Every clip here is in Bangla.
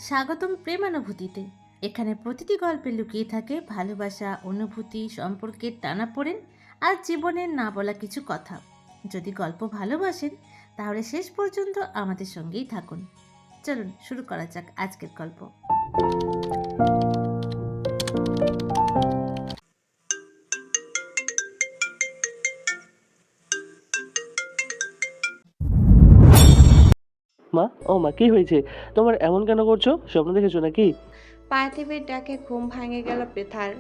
স্বাগতম প্রেমানুভূতিতে। এখানে প্রতিটি গল্পে লুকিয়ে থাকে ভালোবাসা, অনুভূতি, সম্পর্কের টানাপোড়েন আর জীবনের না বলা কিছু কথা। যদি গল্প ভালোবাসেন তাহলে শেষ পর্যন্ত আমাদের সঙ্গেই থাকুন। চলুন শুরু করা যাক আজকের গল্প। মা, ও মা, কি হয়েছে? তোমার এমন কেন করছো? স্বপ্ন দেখেছো নাকি? পার্থিবের ডাকে ঘুম ভাঙে গেল পৃথার।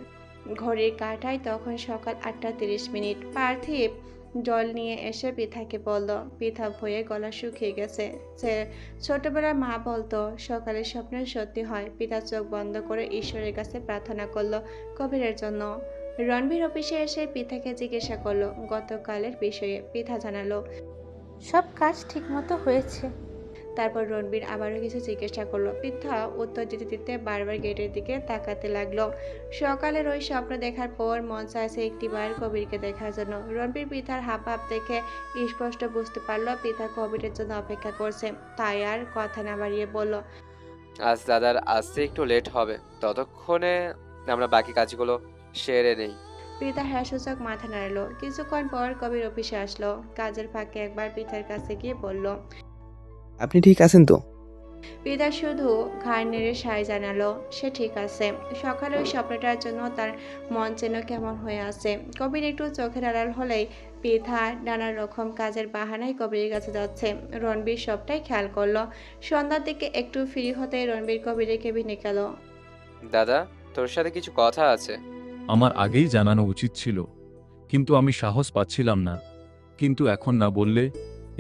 ঘড়ির কাঁটায় তখন সকাল 8:30। পার্থিব জল নিয়ে এসে পৃথাকে বলল। পৃথা ভয়ে গলা শুকিয়ে গেছে। সে ছোটবেলায় মা বলতো সকালে স্বপ্ন সত্যি হয়। পিতা চোখ বন্ধ করে ঈশ্বরের কাছে প্রার্থনা করলো কবিরের জন্য। রণবীর অফিসে এসে পৃথাকে জিজ্ঞাসা করলো গতকালের বিষয়ে। পৃথা জানালো। সব কাজ ঠিকমতো হয়েছে। তারপর রণবীর আবারও কিছু জিজ্ঞাসা করলো। পৃথা উত্তর দিতে দিতে বারবার গেটের দিকে তাকাতে লাগলো। সকালের ওই স্বপ্ন দেখার পর মন চাইছে একটিবার কবিরকে দেখার জন্য। রণবীর পৃথার হাব ভাব দেখে স্পষ্ট বুঝতে পারলো পৃথা কবিরের জন্য অপেক্ষা করছে। তাই আর কথা না বাড়িয়ে বলল, আজ দাদার আসতে একটু লেট হবে, ততক্ষণে আমরা বাকি কাজগুলো সেরে নেই। পৃথা হ্যাঁ সূচক মাথা নাড়লো। কিছুক্ষণ পর কবির অফিসে আসলো। কাজের ফাঁকে একবার পৃথার কাছে গিয়ে বলল। আপনি ঠিক আছেন তো? পৃথা শুধু ঘাড় নেড়ে সায় জানালো সে ঠিক আছে। সকালে ওই স্বপ্নটার জন্য তার মন যেন কেমন হয়ে আছে। কবির একটু চোখের আড়াল হলেই পৃথা নানা রকম কাজের বাহানায় কবিরের কাছে যাচ্ছে। রণবীর সবটাই খেয়াল করলো। সন্ধ্যার দিকে একটু ফ্রি হতে রণবীর কবিরের কেবিনে গেল। দাদা, তোর সাথে কিছু কথা আছে। আমার আগেই জানানো উচিত ছিল, কিন্তু আমি সাহস পাচ্ছিলাম না। কিন্তু এখন না বললে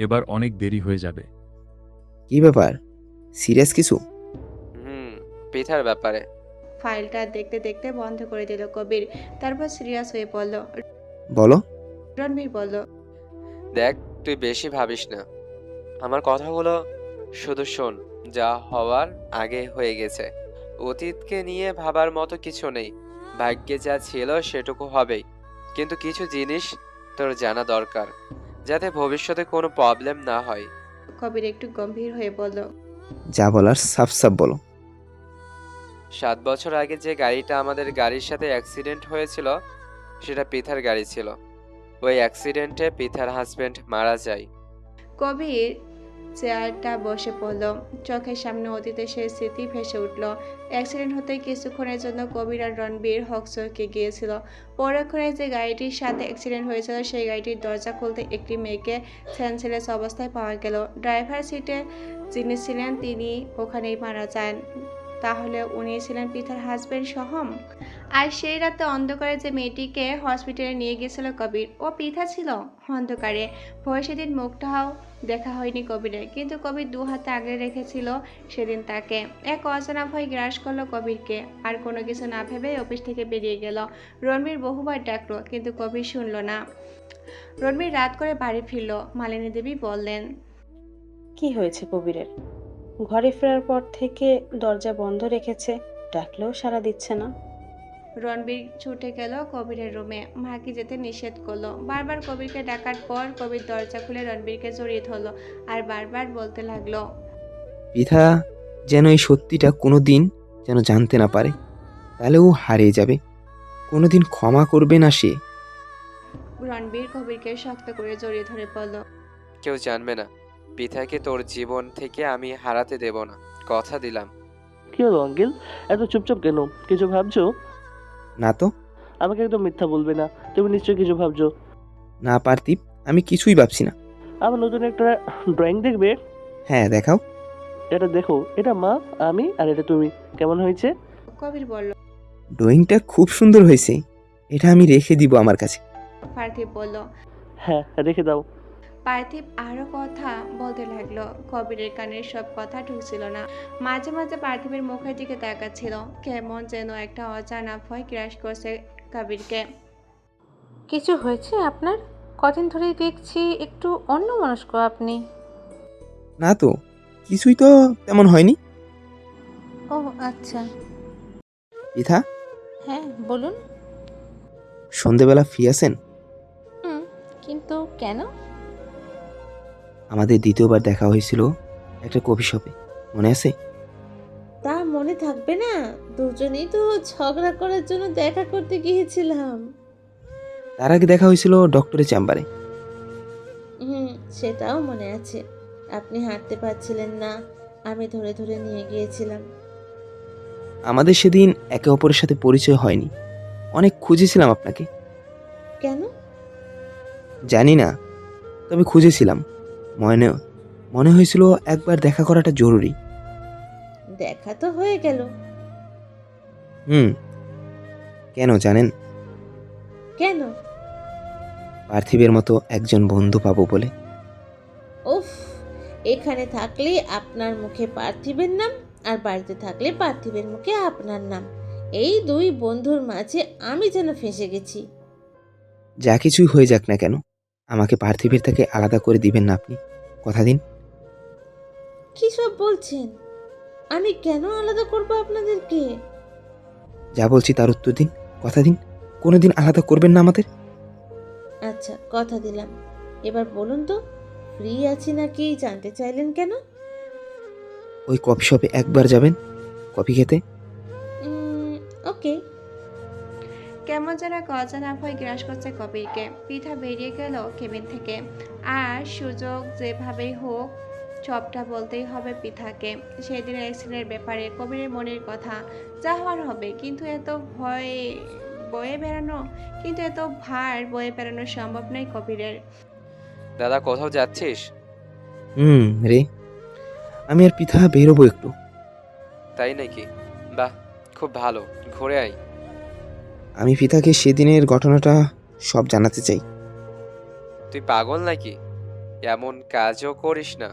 এবার অনেক দেরি হয়ে যাবে। কি ব্যাপার? সিরিয়াস কিছু? হুম, পিঠার ব্যাপারে। ফাইলটা দেখতে দেখতে বন্ধ করে দিল কবির। তারপর সিরিয়াস হয়ে পড়ল। বলো। রণবীর বলল, দেখ, তুই বেশি ভাবিস না। আমার কথাগুলো শুধু শোন। যা হওয়ার আগে হয়ে গেছে। অতীতকে নিয়ে ভাবার মতো কিছু নেই। ভাগ্যে যা ছিল সেটুকু হবেই। কিন্তু কিছু জিনিস তোর জানা দরকার, যাতে ভবিষ্যতে কোনো প্রবলেম না হয়। কবির একটু গম্ভীর হয়ে বলল, যা বলার সাফ সাফ বলো। 7 বছর আগে যে গাড়িটা আমাদের গাড়ির সাথে অ্যাক্সিডেন্ট হয়েছিল, সেটা পিথার গাড়ি ছিল। ওই অ্যাক্সিডেন্টে পিথার হাজবেন্ড মারা যায়। কবির চেয়ারটা বসে পড়ল। চোখের সামনে অতীতে সেই স্মৃতি ভেসে উঠল। অ্যাক্সিডেন্ট হতে কিছুক্ষণের জন্য কবির আর রণবীর হকচকে গিয়েছিল। পরক্ষণে যে গাড়িটির সাথে অ্যাক্সিডেন্ট হয়েছিল সেই গাড়িটির দরজা খুলতে একটি মেয়েকে সেন্সলেস অবস্থায় পাওয়া গেল। ড্রাইভার সিটে যিনি ছিলেন তিনি ওখানেই মারা যান। তাহলে উনি ছিলেন পিতার হাজবেন্ড সহম। আর সেই রাতে অন্ধকারে যে মেয়েটিকে হসপিটালে নিয়ে গিয়েছিল কবির, ও পিতা ছিল। অন্ধকারে ভয় সেদিন মুখটাও দেখা হয়নি কবিরের, কিন্তু কবির দু হাতে আগলে রেখেছিল সেদিন তাকে। এক অজানা ভয় গ্রাস করলো কবিরকে। আর কোনো কিছু না ভেবে অফিস থেকে বেরিয়ে গেল। রণবীর বহুবার ডাকলো, কিন্তু কবির শুনল না। রণবীর রাত করে বাড়ি ফিরল। মালিনী দেবী বললেন, কি হয়েছে কবিরের? ঘরে ফেরার পর থেকে দরজা বন্ধ রেখেছে, ডাকলেও সাড়া দিচ্ছে না। রণবীর ছুটে গেল কবিরের রুমে। মাকে যেতে নিষেধ করলো। বারবার কবিরকে ডাকার পর কবির দরজা খুলে রণবীরকে জড়িয়ে ধরলো আর বারবার বলতে লাগলো, পিঠা যেন এই সত্যিটা কোনো দিন যেন জানতে না পারে, তাহলে ও হারিয়ে যাবে। কোনোদিন ক্ষমা করবে না সে। রণবীর কবিরকে শক্ত করে জড়িয়ে ধরে বলল, কেউ জানবে না। পিথাকে তোর জীবন থেকে আমি হারাতে দেব না, কথা দিলাম। কি হলো আঙ্কেল? এত চুপচাপ কেন? কিছু ভাবছো? না তো। আমাকে একদম মিথ্যা বলবে না। তুমি নিশ্চয়ই কিছু ভাবছো। না পার্থিব, আমি কিছুই ভাবছি না। আবার নতুন একটা ড্রয়িং দেখবে? হ্যাঁ, দেখাও। এটা দেখো, এটা মা, আমি আর এটা তুমি। কেমন হয়েছে? কবির বলল। ড্রয়িংটা খুব সুন্দর হয়েছে। এটা আমি রেখে দিব আমার কাছে। পার্থিব বলল। হ্যাঁ, রেখে দাও। পার্থিব আরো কথা বলতে লাগলো। কবিরের কানের সব কথা ঢুকছিল না। মাঝে মাঝে পার্থিবের মুখের দিকে তাকাচ্ছিল। কেমন যেন একটা অজানা ভয় গ্রাস করছে কবিরকে। কিছু হয়েছে আপনার? কদিন ধরেই দেখছি একটু অন্যমনস্ক আপনি। না তো, কিছুই তো তেমন হয়নি। ও আচ্ছা। পিঠা, হ্যাঁ বলুন। সন্ধেবেলা ফ্রি আছেন? হুম, কিন্তু কেন? আমাদের দ্বিতীয়বার দেখা হয়েছিল একটা কফি শপে, মনে আছে? তা মনে থাকবে না? দুজনেই তো ঝগড়া করার জন্য দেখা করতে গিয়েছিলাম। তার আগে দেখা হয়েছিল ডক্টরের চেম্বারে। হুম, সেটাও মনে আছে। আপনি হাঁটতে পারছিলেন না, আমি ধরে ধরে নিয়ে গিয়েছিলাম। আমাদের সেদিন একে অপরের সাথে পরিচয় হয়নি। অনেক খুঁজেছিলাম আপনাকে। কেন? জানি না, তবে খুঁজেছিলাম। মনে মনে হয়েছিল একবার দেখা করাটা জরুরি। দেখা তো হয়ে গেল। হুম। কেন জানেন? কেন? পার্থিবের মতো একজন বন্ধু পাবো বলে। উফ, এখানে থাকলে আপনার মুখে পার্থিবের নাম, আর বাড়িতে থাকলে পার্থিবের মুখে আপনার নাম। এই দুই বন্ধুর মাঝে আমি যেন ফেঁসে গেছি। যা কিছুই হয়ে যাক না কেন, আমাকে পার্থিবের থেকে আলাদা করে দিবেন না আপনি। কথা দিন। কি সব বলছেন? আমি কেন আলাদা করব আপনাদেরকে? যা বলছি তার উত্তর দিন। কথা দিন, কোনোদিন আলাদা করবেন না আমাদের। আচ্ছা, কথা দিলাম। এবার বলুন তো, ফ্রি আছি নাকি জানতে চাইলেন কেন? ওই কফি শপে একবার যাবেন কফি খেতে। ওকে। কেমন যেন এক অজানা ভয় গ্রাস করছে কবিরকে। পিঠা বেরিয়ে গেল কেবিন থেকে। আর সুযোগ যেভাবেই হোক সবটা বলতেই হবে পিঠাকে। সেদিনের অ্যাক্সিডেন্টের ব্যাপারে, কবিরের মনের কথা, যা হওয়ার হবে। কিন্তু এত ভার বয়ে বেড়ানো সম্ভব নয় কবিরের। দাদা কোথাও যাচ্ছিস? রে, আমি আর পিঠা বেরোবো একটু। তাই নাকি? বাহ, খুব ভালো, ঘুরে আয়। আমি পিতাকে সেদিনের ঘটনাটা সব জানাতে চাই। তুই পাগল নাকি? এমন কাজও করিস না।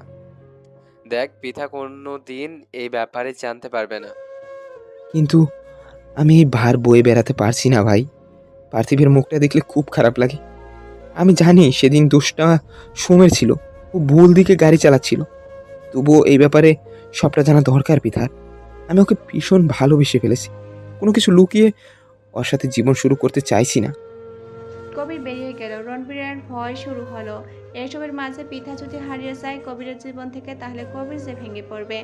দেখ, পিঠা কোনো দিন এই ব্যাপারে জানতে পারবে না। কিন্তু আমি এই ভার বয়ে বেড়াতে পারছি না ভাই। পার্থিবের মুখটা দেখলে খুব খারাপ লাগে। আমি জানি সেদিন দোষটা সোমের ছিল, ও ভুল দিকে গাড়ি চালাচ্ছিল। তবুও এই ব্যাপারে সবটা জানা দরকার পিতার। আমি ওকে ভীষণ ভালোবেসে ফেলেছি। কোনো কিছু লুকিয়ে ওর সাথে জীবন শুরু করতে চাইছি না। কবির বেরিয়ে গেল। রণবীরের ভয় শুরু হলো। এসবের মাঝে পিঠা যদি হারিয়ে যায় কবিরের জীবন থেকে, তাহলে কবির যে ভেঙে পড়বে।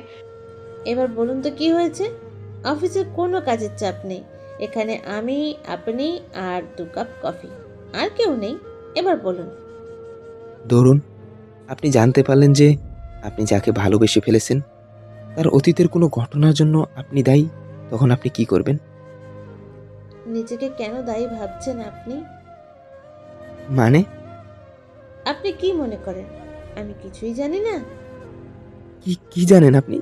এবার বলুন তো কি হয়েছে? অফিসের কোনো কাজের চাপ নেই। এখানে আমি, আপনি আর 2 কাপ কফি। আর কেউ নেই। এবার বলুন। ধরুন আপনি জানতে পারলেন যে আপনি যাকে ভালোবেসে ফেলেছেন তার অতীতের কোনো ঘটনার জন্য আপনি দায়ী, তখন আপনি কি করবেন? নিজেকে কেন দায়ী ভাবছেন আপনি? মানে? আপনি কি মনে করেন আমি কিছুই জানি না? কি কি জানেন আপনি?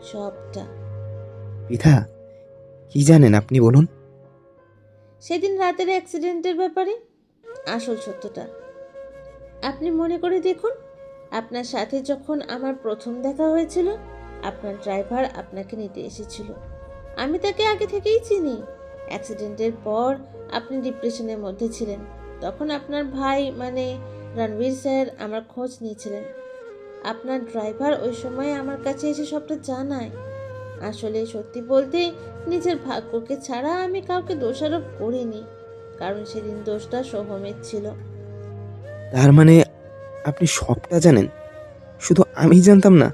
সবটা। পিতা, কি জানেন আপনি বলুন। সেদিন রাতের অ্যাক্সিডেন্টের ব্যাপারে আসল সত্যটা। আপনি মনে করে দেখুন, আপনার সাথে যখন আমার প্রথম দেখা হয়েছিল, আপনার ড্রাইভার আপনাকে নিতে এসেছিল। আমি তাকে আগে থেকেই চিনি। অ্যাক্সিডেন্টের পর আপনি ডিপ্রেশনের মধ্যে ছিলেন। তখন আপনার ভাই মানে রণবীর স্যার আমার খোঁজ নিয়েছিলেন। আপনার ড্রাইভার ওই সময় আমার কাছে এসে সবটা জানায়। আসলে সত্যি বলতে, নিজের ভাগ্যকে ছাড়া আমি কাউকে দোষারোপ করিনি, কারণ সেদিন দোষটা সোহমের ছিল। তার মানে আপনি সবটা জানেন, শুধু আমি জানতাম না।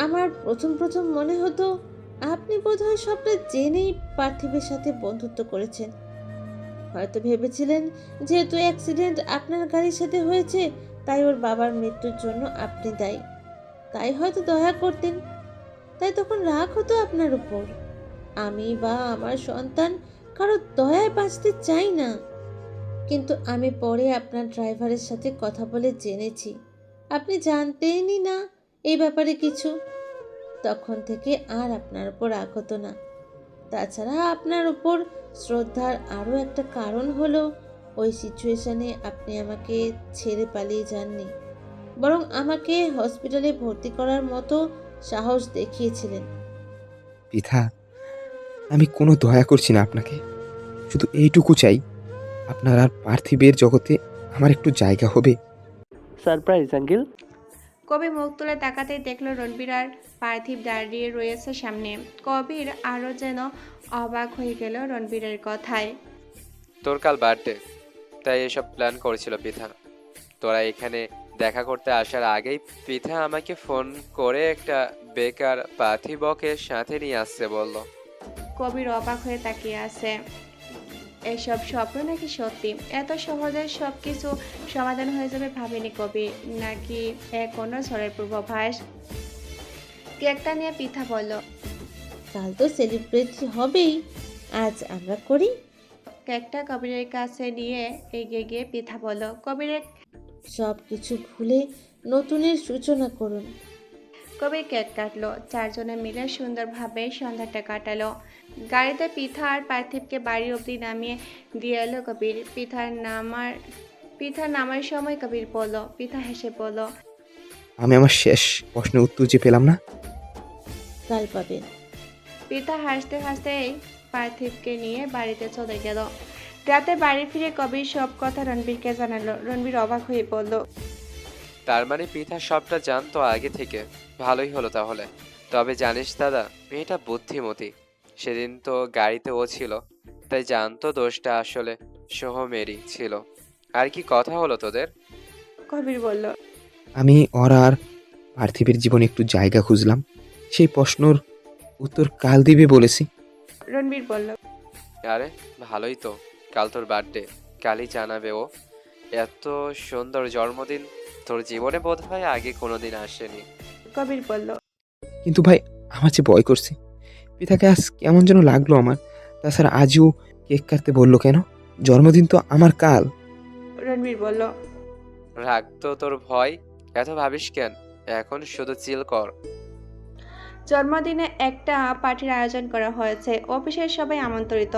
আমার প্রথম প্রথম মনে হতো আপনি বোধহয় সবটা জেনেই পার্থিবের সাথে বন্ধুত্ব করেছেন। হয়তো ভেবেছিলেন যেহেতু অ্যাক্সিডেন্ট আপনার গাড়ির সাথে হয়েছে, তাই ওর বাবার মৃত্যুর জন্য আপনি দায়ী। তাই হয়তো দয়া করতেন। তাই তখন রাগ হতো আপনার উপর। আমি বা আমার সন্তান কারো দয়ায় বাঁচতে চাই না। কিন্তু আমি পরে আপনার ড্রাইভারের সাথে কথা বলে জেনেছি আপনি জানতেনই না এই ব্যাপারে কিছু। তখন থেকে আর আপনার উপর রাগ হতো না। তাছাড়া আপনার উপর শ্রদ্ধার আরও একটা কারণ হলো, ওই সিচুয়েশনে আপনি আমাকে ছেড়ে পালিয়ে যাননি, বরং আমাকে হসপিটালে ভর্তি করার মতো সাহস দেখিয়েছিলেন। পিতা, আমি কোনো দয়া করছি না আপনাকে। শুধু এইটুকু চাই, আপনার আর পার্থিবের জগতে আমার একটু জায়গা হবে। Surprise uncle. কবির মুখ তুলে তাকাতেই দেখলো রণবীর আর পার্থিব দাঁড়িয়ে রয়েছে সামনে। কবির আরও যেন অবাক হয়ে গেল রণবীরের কথায়। তোর কাল বার্থডে, তাই এসব প্ল্যান করেছিল পিঠা। তোরা এখানে দেখা করতে আসার আগেই পিঠা আমাকে ফোন করে একটা বেকার পার্থিবকে সাথে নিয়ে আসছে বলল। কবির অবাক হয়ে তাকিয়ে আছে। এসব স্বপ্ন নাকি সত্যি? এত সহজে সবকিছু সমাধান হয়ে যাবে ভাবেনি কবি, নাকি কোনো ঝড়ের পূর্বাভাস? কেকটা নিয়ে পিঠা বলল। কাল তো সেলিব্রেট হবেই, আজ আমরা করি। কেকটা কবিরের কাছে নিয়ে এগিয়ে গিয়ে পিঠা বলল। কবিরের সব কিছু ভুলে নতুনের সূচনা করুন। কবির কেক কাটলো, চারজনে মিলে সুন্দরভাবে সন্ধ্যাটা কাটালো। গাড়িতে পিঠা আর পার্থিবকে বাড়ি অবধি নামিয়ে দিয়ে এলো কবির। পিঠা নামার সময় কবির বলল। পিঠা হেসে বলল। আমি আমার শেষ প্রশ্নের উত্তর যে পেলাম না। কাল পাবেন। পিতা হাসতে হাসতেই পার্থিবকে নিয়ে বাড়িতে চলে গেল। রাতে বাড়ি ফিরে কবির সব কথা রণবীরকে জানালো। রণবীর অবাক হয়ে বলল। তার মানে পিঠা সবটা জানতো আগে থেকে। ভালোই হলো তাহলে। তবে জানিস দাদা, মেয়েটা বুদ্ধিমতী। সেদিন তো গাড়িতে ও ছিল, তাই জানতো দোষটা আসলে সোহমেরই ছিল। আর কি কথা হলো তোদের? কবির বলল। আমি ওর আর পার্থিবের জীবনে একটু জায়গা খুঁজলাম, সেই প্রশ্নর উত্তর কাল দিবে বলেছি। রণবীর বলল। আরে ভালোই তো, কাল তোর বার্থডে, কালই জানাবে ও। এত সুন্দর জন্মদিন তোর জীবনে বোধহয় আগে কোনোদিন আসেনি। কবির বলল। কিন্তু ভাই, আমার যে ভয় করছে, পিতাকে আজ কেমন যেন লাগলো আমার। তাছাড়া আজও কেক কাটতে বললো কেন? জন্মদিন তো আমার কাল। রণবীর বলল। রাখতো তোর ভয়, এত ভাবিস কেন? এখন শুধু চিল কর। জন্মদিনে একটা পার্টির আয়োজন করা হয়েছে, অফিসের সবাই আমন্ত্রিত।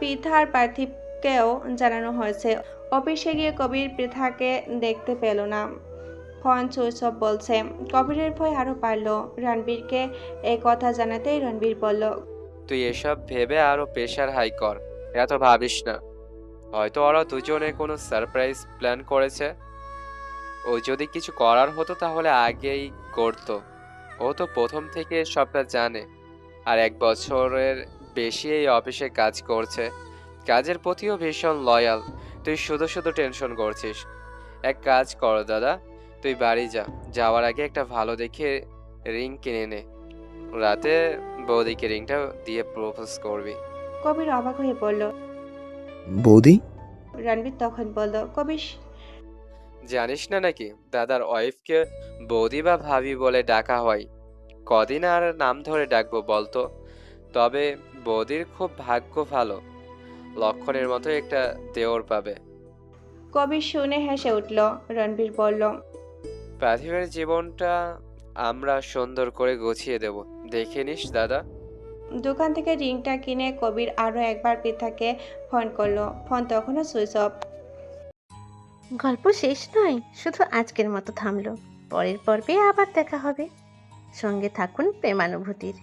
পিঠা আর পার্থিবকেও জানানো হয়েছে। অফিসে গিয়ে কবির পৃথাকে দেখতে পেল না, ফোন সুইচ অফ বলছে। কবিরের ভয় আরো বাড়ল। রণবীরকে এই কথা জানাতেই রণবীর বলল। তুই এসব ভেবে আরো প্রেশার হাই কর, এত ভাবিস না। হয়তো ওরা দুজনে কোনো সারপ্রাইজ প্ল্যান করেছে। ও যদি কিছু করার হতো তাহলে আগেই করতো। ও তো প্রথম থেকে সবটা জানে, আর 1 বছরের বেশি এই অফিসে কাজ করছে। কাজের প্রতিও ভীষণ লয়াল। তুই শুধু শুধু টেনশন করছিস। এক কাজ কর দাদা, তুই বাড়ি যা, যাওয়ার আগে একটা ভালো দেখে রিং কিনে নে। রাতে বৌদিকে রিংটা দিয়ে প্রপোজ করবি। কবির অবাক হয়ে বলল। বৌদি? রণবীর তখন বলল। কবির জানিস না নাকি, দাদার ওয়াইফকে বৌদি বা ভাবি বলে ডাকা হয়। কদিন আর নাম ধরে ডাকবো বলতো? তবে বৌদির খুব ভাগ্য ভালো, লক্ষণের মতো একটা দেওর পাবে। কবির শুনে হেসে উঠল। রণবীর বলল। পার্থিবের জীবনটা আমরা সুন্দর করে গুছিয়ে দেব, দেখে নিস দাদা। দোকান থেকে রিংটা কিনে কবির আরো একবার পিতাকে ফোন করলো। ফোন তখনও সুইচ অফ। গল্প শেষ নয়, শুধু আজকের মতো থামলো। পরের পর্বে আবার দেখা হবে। সঙ্গে থাকুন প্রেমানুভূতির।